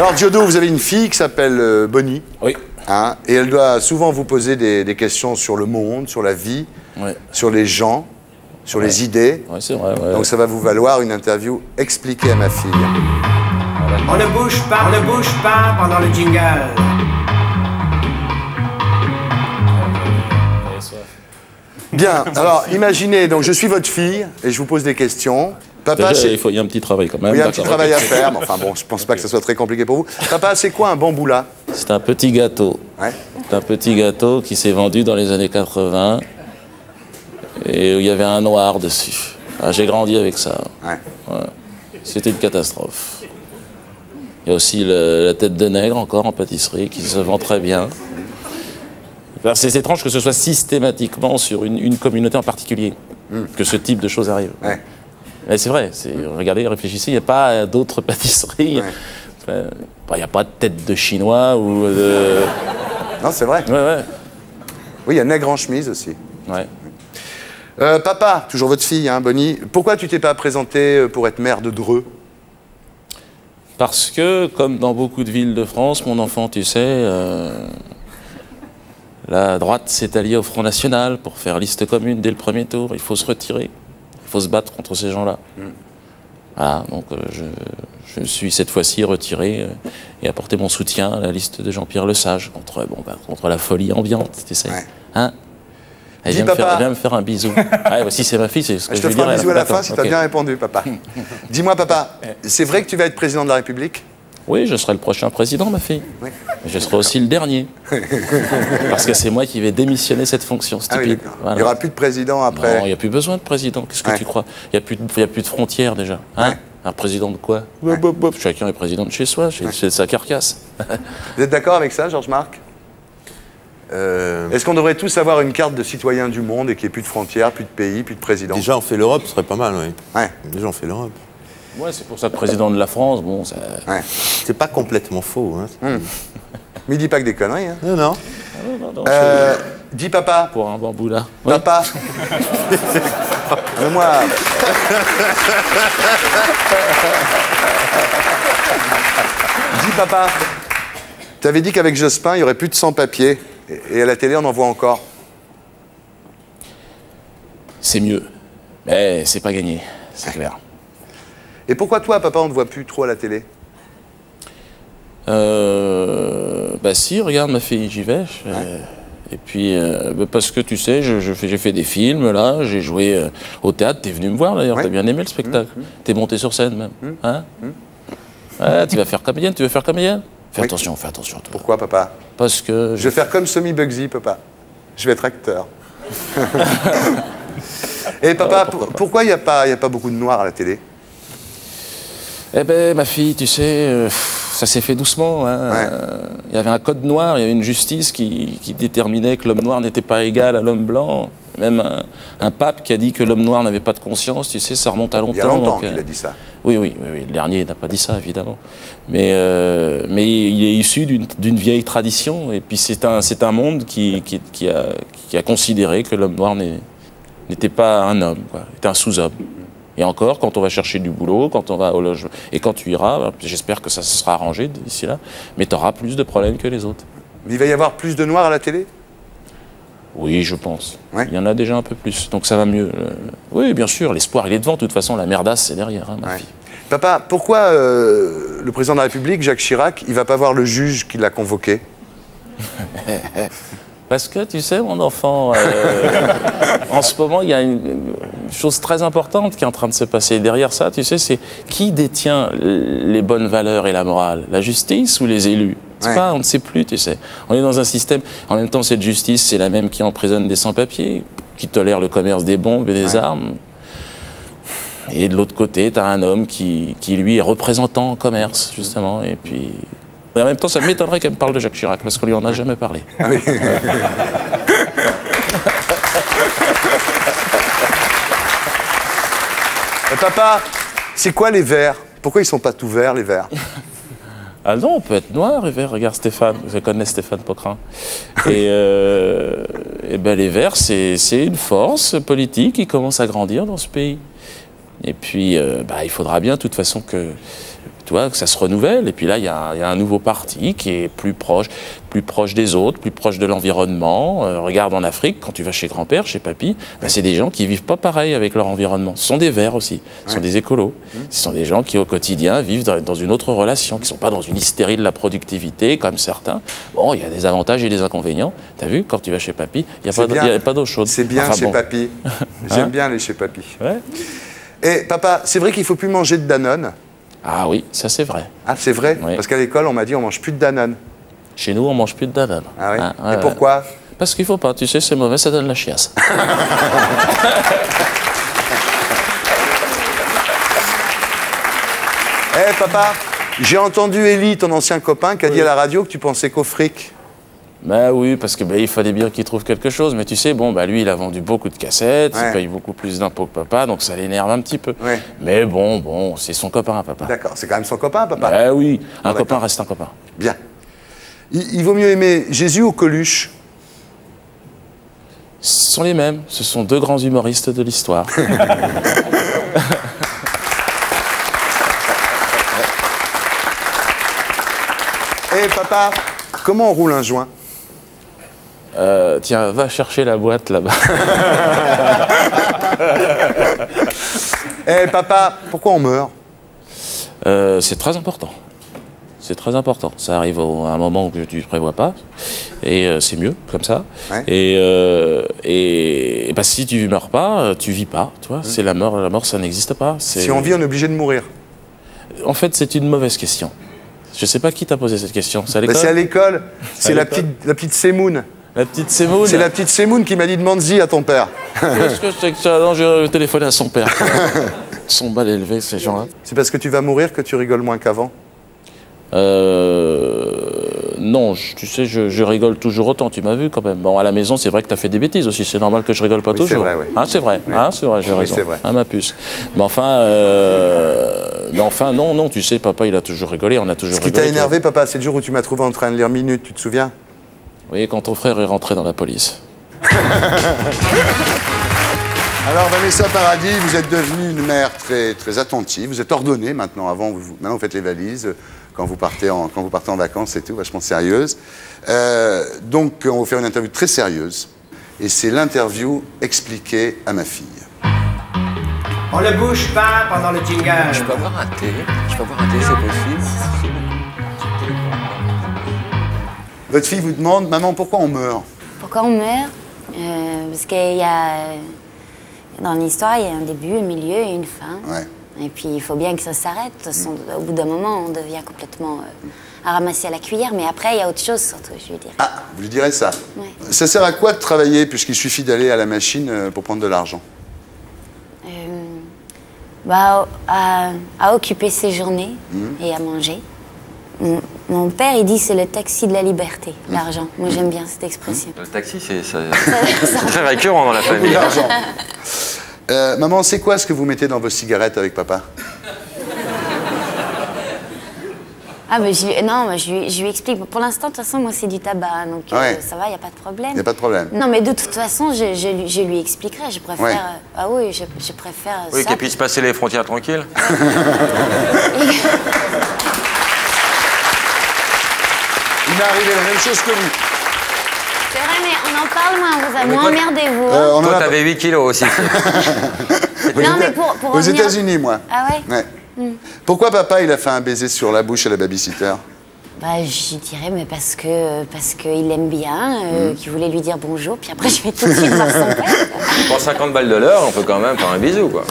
Alors, Giodo, vous avez une fille qui s'appelle Bonnie. Oui. Hein, et elle doit souvent vous poser des questions sur le monde, sur la vie, sur les gens, sur les idées. Oui, c'est vrai. Ouais. Donc ça va vous valoir une interview expliquée à ma fille. On ne bouge pas pendant le jingle. Bien, alors imaginez, donc je suis votre fille et je vous pose des questions. Papa, déjà, il y a un petit travail quand même. Oui, il y a un petit travail à faire, mais enfin bon, je pense pas que ce soit très compliqué pour vous. Papa, c'est quoi un bamboula? C'est un petit gâteau. Ouais. C'est un petit gâteau qui s'est vendu dans les années 80 et où il y avait un noir dessus. Ah, j'ai grandi avec ça. Ouais. Ouais. C'était une catastrophe. Il y a aussi la tête de nègre encore en pâtisserie qui se vend très bien. C'est étrange que ce soit systématiquement sur une communauté en particulier que ce type de choses arrive. Ouais. Mais c'est vrai, regardez, réfléchissez, il n'y a pas d'autres pâtisseries. Ouais. Il n'y a pas de tête de chinois ou de... Non, c'est vrai. Ouais. Oui, il y a nègre en chemise aussi. Ouais. Papa, toujours votre fille, hein, Bonnie, pourquoi tu t'es pas présenté pour être maire de Dreux? Parce que, comme dans beaucoup de villes de France, mon enfant, tu sais, la droite s'est alliée au Front National pour faire liste commune dès le premier tour. Il faut se retirer. Il faut se battre contre ces gens-là. Voilà, donc je me suis cette fois-ci retiré et apporté mon soutien à la liste de Jean-Pierre Lesage contre la folie ambiante, tu sais. Ouais. Hein? Dis, papa. Viens me faire un bisou. Ah, voici, c'est ma fille, c'est ce que je lui te ferai dirai. un bisou à la fin si tu as bien répondu, papa. Dis-moi, papa, c'est vrai que tu vas être président de la République? Oui, je serai le prochain président, ma fille. Oui. Mais je serai aussi le dernier. Parce que c'est moi qui vais démissionner cette fonction stupide. Ah oui, voilà. Il n'y aura plus de président après? Non, il n'y a plus besoin de président. Qu'est-ce que tu crois? Il n'y a plus de frontières déjà. Hein? Un président de quoi? Chacun est président de chez soi, c'est de sa carcasse. Vous êtes d'accord avec ça, Georges-Marc? Est-ce qu'on devrait tous avoir une carte de citoyen du monde et qu'il n'y ait plus de frontières, plus de pays, plus de président? Déjà, on fait l'Europe, ce serait pas mal, oui. Ouais. Déjà, on fait l'Europe. Ouais, c'est pour ça que président de la France, bon, ça... Ouais. C'est pas complètement faux. Hein. Mais dis pas que des conneries. Hein. Non, non. Non, Dis papa. pour un bambou là. Papa. Mais moi. Dis papa. Tu avais dit qu'avec Jospin, il n'y aurait plus de sans-papiers. Et à la télé, on en voit encore. C'est mieux. Mais c'est pas gagné, c'est clair. Et pourquoi toi, papa, on ne voit plus trop à la télé? Bah si, regarde ma fille, j'y vais. Et puis, parce que tu sais, j'ai fait des films, là, j'ai joué au théâtre, t'es venu me voir d'ailleurs, t'as bien aimé le spectacle. T'es monté sur scène même. Hein? Ouais, tu vas faire comédienne, tu veux faire comédienne? Fais attention, toi. Pourquoi, papa? Parce que... Je vais faire comme Somi Bugsy, papa. Je vais être acteur. Et papa, pourquoi il n'y a pas beaucoup de noirs à la télé? Eh ben, ma fille, tu sais, ça s'est fait doucement. Hein. Il y avait un code noir, il y avait une justice qui déterminait que l'homme noir n'était pas égal à l'homme blanc. Même un pape qui a dit que l'homme noir n'avait pas de conscience, tu sais, ça remonte à longtemps. Il y a longtemps qu'il a dit ça. Oui, le dernier n'a pas dit ça, évidemment. Mais il est issu d'une vieille tradition, et puis c'est un monde qui a considéré que l'homme noir n'était pas un homme, quoi, était un sous-homme. Et encore, quand on va chercher du boulot, quand on va au logement, et quand tu iras, j'espère que ça se sera arrangé d'ici là, mais tu auras plus de problèmes que les autres. Mais il va y avoir plus de noirs à la télé? Oui, je pense. Il y en a déjà un peu plus, donc ça va mieux. Oui, bien sûr, l'espoir, il est devant. De toute façon, la merdasse, c'est derrière, hein, ma fille. Papa, pourquoi le président de la République, Jacques Chirac, il va pas voir le juge qui l'a convoqué? Parce que, tu sais, mon enfant, en ce moment, il y a une chose très importante qui est en train de se passer. Derrière ça, tu sais, c'est qui détient les bonnes valeurs et la morale? La justice ou les élus? C'est pas, on ne sait plus, tu sais. On est dans un système... En même temps, cette justice, c'est la même qui emprisonne des sans-papiers, qui tolère le commerce des bombes et des armes. Et de l'autre côté, tu as un homme qui, lui, est représentant en commerce, justement, et puis... Et en même temps, ça m'étonnerait qu'elle me parle de Jacques Chirac, parce qu'on lui en a jamais parlé. Papa, c'est quoi les verts? Pourquoi ils sont pas tout verts, les verts? Ah non, on peut être noir et vert. Regarde Stéphane, je connais Stéphane Poquelin. Et ben les verts, c'est une force politique qui commence à grandir dans ce pays. Et puis, il faudra bien, de toute façon, que Tu vois, que ça se renouvelle. Et puis là, il y a un nouveau parti qui est plus proche des autres, plus proche de l'environnement. Regarde en Afrique, quand tu vas chez grand-père, chez papy, ben, c'est des gens qui vivent pas pareil avec leur environnement. Ce sont des verts aussi, ce sont des écolos. Ce sont des gens qui, au quotidien, vivent dans une autre relation, qui ne sont pas dans une hystérie de la productivité, comme certains. Bon, il y a des avantages et des inconvénients. Tu as vu, quand tu vas chez papy, il n'y a pas d'eau chaude. C'est bien chez papy. J'aime bien aller chez papy. Ouais. Et papa, c'est vrai qu'il ne faut plus manger de Danone? Ah oui, ça c'est vrai. Ah, c'est vrai? Oui. Parce qu'à l'école, on m'a dit on mange plus de Danone. Chez nous, on mange plus de Danone. Ah oui? Et pourquoi? Parce qu'il faut pas, tu sais, c'est mauvais, ça donne la chiasse. Eh papa, j'ai entendu Élie, ton ancien copain, qui a dit à la radio que tu pensais qu'au fric. Ben oui, parce que il fallait bien qu'il trouve quelque chose. Mais tu sais, bon, lui, il a vendu beaucoup de cassettes, il paye beaucoup plus d'impôts que papa, donc ça l'énerve un petit peu. Ouais. Mais bon, c'est son copain, papa. D'accord, c'est quand même son copain, papa. Ben oui, un copain reste un copain. Bien. Il vaut mieux aimer Jésus ou Coluche? Ce sont les mêmes, ce sont deux grands humoristes de l'histoire. Eh papa, comment on roule un joint? Tiens, va chercher la boîte là-bas. Eh papa, pourquoi on meurt? C'est très important. C'est très important. Ça arrive à un moment où tu ne prévois pas. Et c'est mieux, comme ça. Ouais. Et si tu ne meurs pas, tu ne vis pas. Tu vois, c'est la mort. La mort, ça n'existe pas. Si on vit, on est obligé de mourir. En fait, c'est une mauvaise question. Je ne sais pas qui t'a posé cette question. C'est à l'école? C'est à l'école. C'est la petite Semoun. La petite Semoun? C'est la petite Semoun qui m'a dit demande-y à ton père. Qu'est-ce que c'est que ça? Non, je vais téléphoner à son père. Ils sont mal élevés, ces gens-là. C'est parce que tu vas mourir que tu rigoles moins qu'avant? Non, tu sais, je rigole toujours autant, tu m'as vu quand même. Bon, à la maison, c'est vrai que tu as fait des bêtises aussi, c'est normal que je rigole pas toujours. C'est vrai, oui. Hein, c'est vrai, oui. Hein, c'est vrai, j'ai raison. Vrai. Hein, ma puce. Mais enfin, non, tu sais, papa, il a toujours rigolé, on a toujours rigolé. Ce qui t'a énervé, papa, c'est le jour où tu m'as trouvé en train de lire Minute, tu te souviens? Oui, quand ton frère est rentré dans la police. Alors, Vanessa Paradis, vous êtes devenue une mère très, très attentive, vous êtes ordonnée maintenant, maintenant vous faites les valises, quand vous partez en vacances et tout, vachement sérieuse. Donc, on va vous faire une interview très sérieuse, et c'est l'interview expliquée à ma fille. On ne bouge pas pendant le jingle. Je peux avoir un thé? C'est possible? Votre fille vous demande, maman, pourquoi on meurt? Pourquoi on meurt? Parce qu'il y a... Dans l'histoire, il y a un début, un milieu et une fin. Ouais. Et puis, il faut bien que ça s'arrête. De toute façon, au bout d'un moment, on devient complètement à ramasser à la cuillère. Mais après, il y a autre chose, surtout, je lui dirais. Ah, vous lui direz ça? Ouais. Ça sert à quoi de travailler, puisqu'il suffit d'aller à la machine pour prendre de l'argent? À occuper ses journées et à manger. Mon père, il dit c'est le taxi de la liberté, l'argent. Moi, j'aime bien cette expression. Le taxi, c'est très récurrent dans la famille. L'argent. Maman, c'est quoi ce que vous mettez dans vos cigarettes avec papa? Ah, mais je lui explique. Pour l'instant, de toute façon, moi, c'est du tabac. Donc, ça va, il n'y a pas de problème. Il n'y a pas de problème. Non, mais de toute façon, je lui expliquerai. Je préfère... Ouais. Ah oui, je préfère oui, qu'elle puisse passer les frontières tranquilles. Il m'est arrivé la même chose que vous. C'est vrai, mais on en parle moins. On vous a moins emmerdé, vous. Toi, t'avais 8 kilos aussi. Non, mais pour aux États-Unis, moi. Ah ouais? Pourquoi papa, il a fait un baiser sur la bouche à la babysitter? Je dirais, mais parce qu'il aime bien, qu'il voulait lui dire bonjour, puis après, je vais tout de suite voir son père. Pour 50 balles de l'heure, on peut quand même faire un bisou, quoi.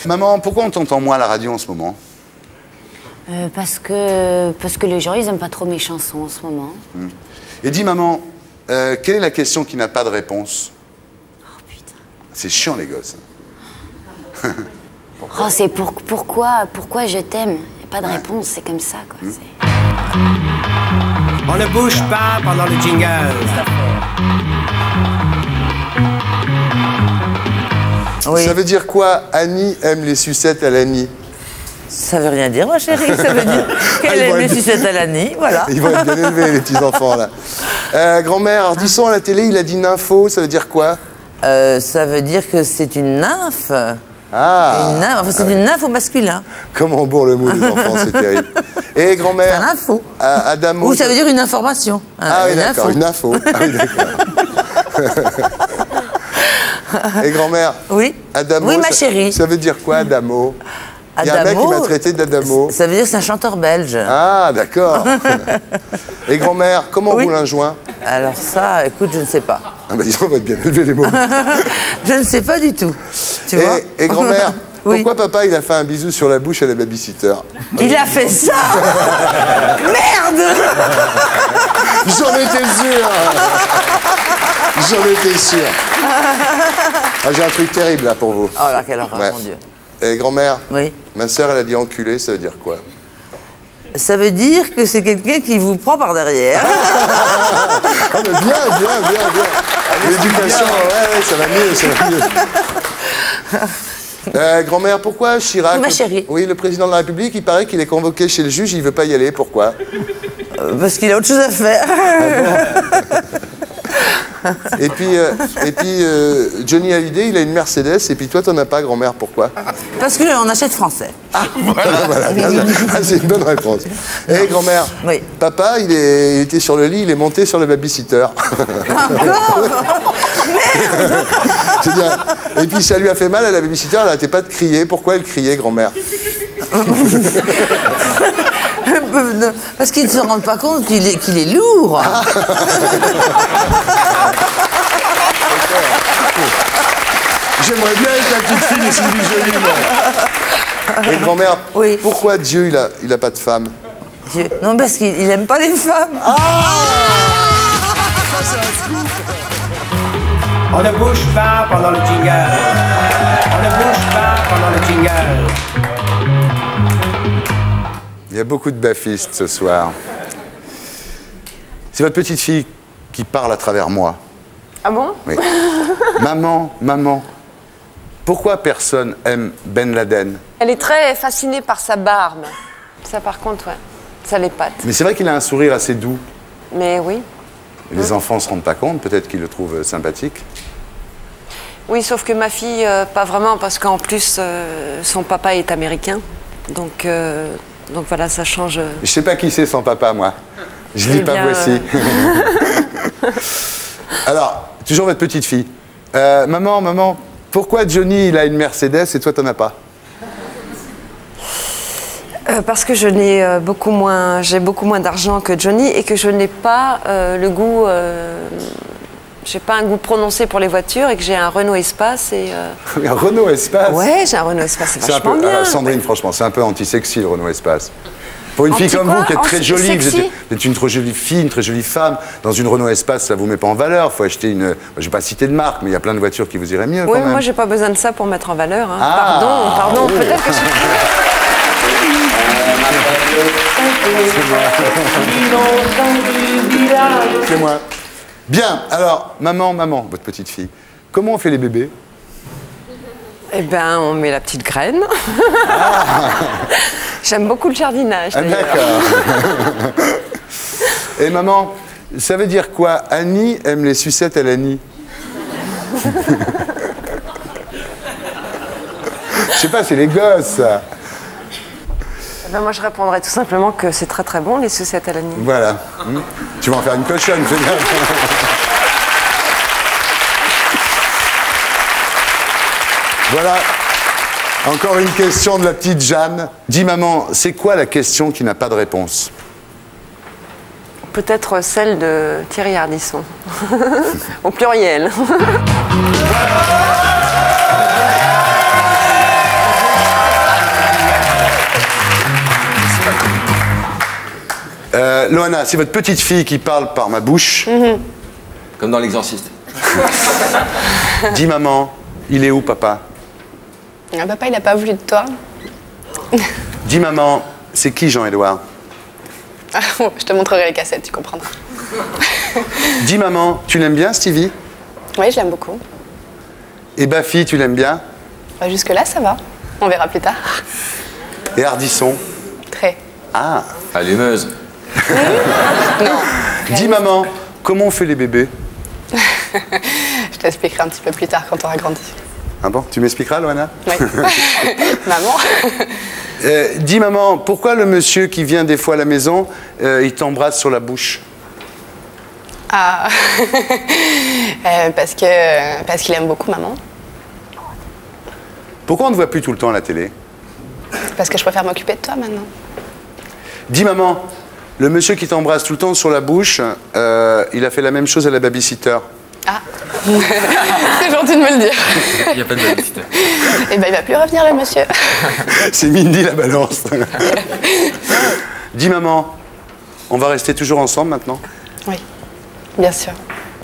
Maman, pourquoi on t'entend moins à la radio en ce moment? Parce que les gens, ils aiment pas trop mes chansons en ce moment. Et dis, maman, quelle est la question qui n'a pas de réponse? Oh, putain. C'est chiant, les gosses. Oh, c'est pourquoi je t'aime? Il n'y a pas de réponse, c'est comme ça, quoi. On ne bouge pas pendant le jingle. Oui. Ça veut dire quoi? Annie aime les sucettes à l'Annie. Ça veut rien dire, ma chérie. Ça veut dire qu'elle aime les sucettes à l'Annie, voilà. Ils vont être bien élevés, les petits-enfants, là. Grand-mère, Ardisson, à la télé, il a dit nympho, ça veut dire quoi? Ça veut dire que c'est une nymphe. Ah. Une nymphe, enfin, c'est une nymphe au masculin. Comment on bourre le mot des enfants, c'est terrible. Et C'est grand-mère un info. Adamo. Ou ça veut dire une information. Ah oui, Une d'accord, info. une info. Ah oui, d'accord. Et grand-mère Oui. Adamo. Oui, ma chérie. Ça veut dire quoi, Adamo? Il y a un mec qui m'a traité d'Adamo. Ça veut dire que c'est un chanteur belge. Ah, d'accord. Et grand-mère, comment on Oui. roule un joint? Alors ça, écoute, je ne sais pas. Ah bah disons, on va être bien élevé les mots. Je ne sais pas du tout. Tu vois Et grand-mère, Oui. pourquoi papa il a fait un bisou sur la bouche à la babysitter? Il a fait ça. Merde. J'en étais sûr. J'en étais sûr. Ah, j'ai un truc terrible là pour vous. Oh là, quelle horreur, Ouais. mon Dieu. Et grand-mère, Oui. ma sœur elle a dit enculé, ça veut dire quoi? Ça veut dire que c'est quelqu'un qui vous prend par derrière. Ah mais bien. L'éducation, ouais, ça va mieux. Grand-mère, pourquoi Chirac... Ma chérie. Oui, le président de la République, il paraît qu'il est convoqué chez le juge, il ne veut pas y aller, pourquoi? Parce qu'il a autre chose à faire. Et puis Johnny Hallyday, il a une Mercedes, et puis toi, t'en as pas, grand-mère, pourquoi? Parce qu'on achète français. Voilà, bien sûr. Ah, c'est une bonne réponse. Et grand-mère, Oui. papa, il était sur le lit, il est monté sur le babysitter. Encore. C'est bien. Et puis ça lui a fait mal à la babysitter, elle n'arrêtait pas de crier. Pourquoi elle criait, grand-mère? Parce qu'ils ne se rendent pas compte qu'il est lourd. J'aimerais bien être la petite fille de Sylvie Joly, moi. Et grand-mère, Oui. pourquoi Dieu, il a pas de femme? Dieu. Non, parce qu'il n'aime pas les femmes. On ne bouge pas pendant le jingle. On ne bouge pas pendant le jingle. Il y a beaucoup de baffistes ce soir. C'est votre petite fille qui parle à travers moi. Ah bon? Oui. Maman, pourquoi personne aime Ben Laden? Elle est très fascinée par sa barbe. Ça, par contre, ouais, ça l'épate. Mais c'est vrai qu'il a un sourire assez doux. Mais oui. Les enfants ne se rendent pas compte, peut-être qu'ils le trouvent sympathique. Oui, sauf que ma fille, pas vraiment, parce qu'en plus, son papa est américain. Donc voilà, ça change. Je sais pas qui c'est son papa, moi. Je lis Eh pas bien, Voici. Alors, toujours votre petite fille. Maman, pourquoi Johnny, il a une Mercedes et toi, t'en as pas? Parce que j'ai beaucoup moins d'argent que Johnny et que je n'ai pas le goût. J'ai pas un goût prononcé pour les voitures et que j'ai un Renault Espace et. Un Renault Espace? Ouais, j'ai un Renault Espace, c'est C'est un vachement peu, bien. Sandrine, franchement, c'est un peu anti-sexy, le Renault Espace. Pour une fille Anti comme quoi? vous, qui est très jolie, vous Anti-sexy? êtes une très jolie fille, une très jolie femme, dans une Renault Espace, ça vous met pas en valeur. Il faut acheter une... Je vais pas citer de marque, mais il y a plein de voitures qui vous iraient mieux, Oui, quand mais même. moi, j'ai pas besoin de ça pour mettre en valeur. Hein. Ah, Pardon, oh. peut-être que je... C'est moi. Bien, alors, maman, votre petite fille, comment on fait les bébés? Eh ben, on met la petite graine. J'aime beaucoup le jardinage. Ah, d'ailleurs. d'accord. Et maman, ça veut dire quoi? Annie aime les sucettes à l'Annie. Je sais pas, c'est les gosses, ça. Eh ben, moi, je répondrais tout simplement que c'est très très bon, les sucettes à l'année. Voilà. Tu vas en faire une cochonne, c'est bien. Voilà. Encore une question de la petite Jeanne. Dis maman, c'est quoi la question qui n'a pas de réponse? Peut-être celle de Thierry Ardisson. Au pluriel. Loana, c'est votre petite fille qui parle par ma bouche. Comme dans L'Exorciste. Dis maman, il est où papa? Ah, papa, il n'a pas voulu de toi. Dis maman, c'est qui Jean-Édouard? Ah, bon, je te montrerai les cassettes, tu comprendras. Dis maman, tu l'aimes bien Stevie? Oui, je l'aime beaucoup. Et Baffy, tu l'aimes bien? Bah, jusque-là, ça va. On verra plus tard. Et Ardisson? Très. Ah. Allumeuse. Non. Dis maman, comment on fait les bébés? Je t'expliquerai un petit peu plus tard quand tu auras grandi. Ah bon? Tu m'expliqueras, Loana? Oui. Maman. Dis, maman, pourquoi le monsieur qui vient des fois à la maison, il t'embrasse sur la bouche? Ah. Parce qu'il aime beaucoup maman. Pourquoi on ne te voit plus tout le temps à la télé? Parce que je préfère m'occuper de toi maintenant. Dis, maman, le monsieur qui t'embrasse tout le temps sur la bouche, il a fait la même chose à la babysitter. Ah. C'est gentil de me le dire. Il n'y a pas de babysitter. Eh ben, il va plus revenir, le monsieur. C'est Mindy la balance. Dis, maman, on va rester toujours ensemble maintenant? Oui, bien sûr.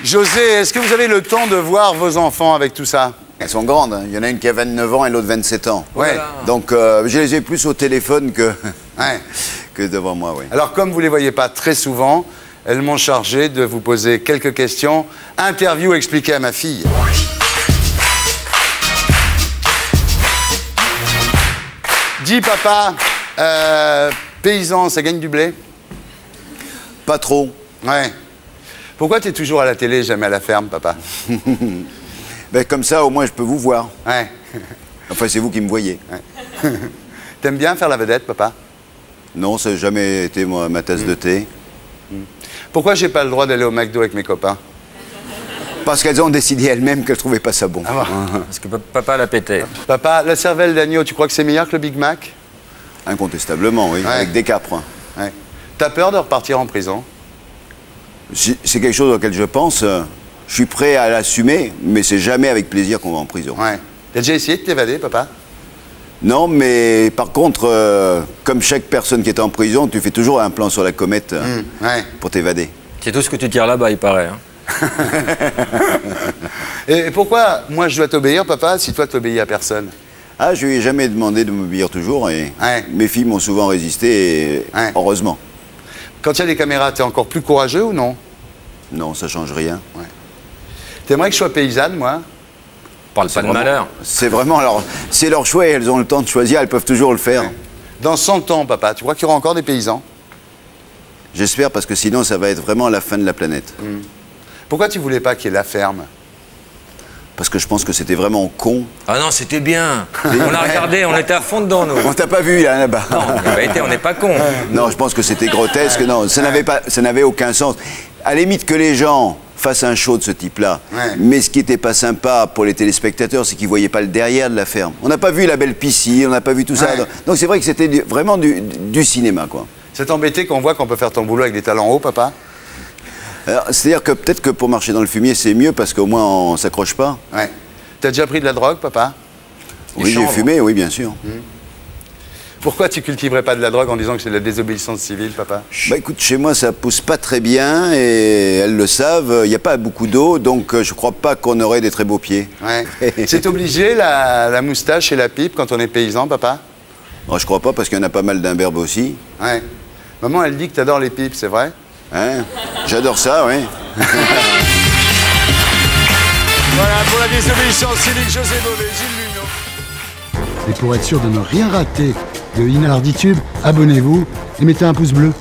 José, est-ce que vous avez le temps de voir vos enfants avec tout ça? Elles sont grandes, hein. Il y en a une qui a 29 ans et l'autre 27 ans. Ouais. Donc je les ai plus au téléphone que, Ouais. que devant moi, oui. Alors, comme vous ne les voyez pas très souvent, elles m'ont chargé de vous poser quelques questions. Interview expliquée à ma fille. Dis, papa, paysan, ça gagne du blé? Pas trop. Ouais. Pourquoi tu es toujours à la télé, jamais à la ferme, papa? Ben, comme ça, au moins, je peux vous voir. Ouais. Enfin, c'est vous qui me voyez. Ouais. T'aimes bien faire la vedette, papa? Non, ça n'a jamais été ma tasse de thé. Pourquoi j'ai pas le droit d'aller au McDo avec mes copains? Parce qu'elles ont décidé elles-mêmes qu'elles ne trouvaient pas ça bon. Ah bon. Parce que papa l'a pété. Papa, la cervelle d'agneau, tu crois que c'est meilleur que le Big Mac? Incontestablement, oui, Ouais. avec des capres. Hein. Ouais. T'as peur de repartir en prison? C'est quelque chose auquel je pense. Je suis prêt à l'assumer, mais c'est jamais avec plaisir qu'on va en prison. Ouais. T'as déjà essayé de t'évader, papa? Non, mais par contre, comme chaque personne qui est en prison, tu fais toujours un plan sur la comète Ouais. pour t'évader. C'est tout ce que tu tires là-bas, il paraît. Hein. Et pourquoi moi je dois t'obéir, papa, si toi t'obéis à personne? Ah, je lui ai jamais demandé de m'obéir toujours et Ouais. mes filles m'ont souvent résisté, et Ouais. heureusement. Quand il y a des caméras, t'es encore plus courageux ou non? Non, ça change rien. T'aimerais que je sois paysanne, moi? Parle pas de malheur. C'est vraiment alors, c'est leur choix et elles ont le temps de choisir, elles peuvent toujours le faire. Ouais. Dans 100 ans, papa, tu crois qu'il y aura encore des paysans? J'espère parce que sinon ça va être vraiment la fin de la planète. Pourquoi tu voulais pas qu'il y ait la ferme? Parce que je pense que c'était vraiment con. Ah non, c'était bien. On a regardé, on était à fond dedans, nous. On t'a pas vu là-bas. Non, on n'est pas cons. Non, je pense que c'était grotesque. Non, ça n'avait aucun sens. À la limite que les gens fassent un show de ce type-là. Ouais. Mais ce qui n'était pas sympa pour les téléspectateurs, c'est qu'ils ne voyaient pas le derrière de la ferme. On n'a pas vu la belle piscine, on n'a pas vu tout ça. Ouais. Donc c'est vrai que c'était vraiment du cinéma, quoi. C'est embêté qu'on voit qu'on peut faire ton boulot avec des talents hauts, papa? C'est-à-dire que peut-être que pour marcher dans le fumier, c'est mieux parce qu'au moins on s'accroche pas. Ouais. T'as déjà pris de la drogue, papa? Oui, j'ai fumé, oui, bien sûr. Pourquoi tu cultiverais pas de la drogue en disant que c'est de la désobéissance civile, papa? Bah écoute, chez moi ça pousse pas très bien et elles le savent, il n'y a pas beaucoup d'eau, donc je crois pas qu'on aurait des très beaux pieds. Ouais. C'est obligé, la moustache et la pipe, quand on est paysan, papa? Oh, je crois pas parce qu'il y en a pas mal d'imberbes aussi. Ouais. Maman, elle dit que t'adores les pipes, c'est vrai? Hein? J'adore ça, oui. Voilà, pour la désobéissance civique, José Bové, Gilles Luneau. Et pour être sûr de ne rien rater de Inarditube, abonnez-vous et mettez un pouce bleu.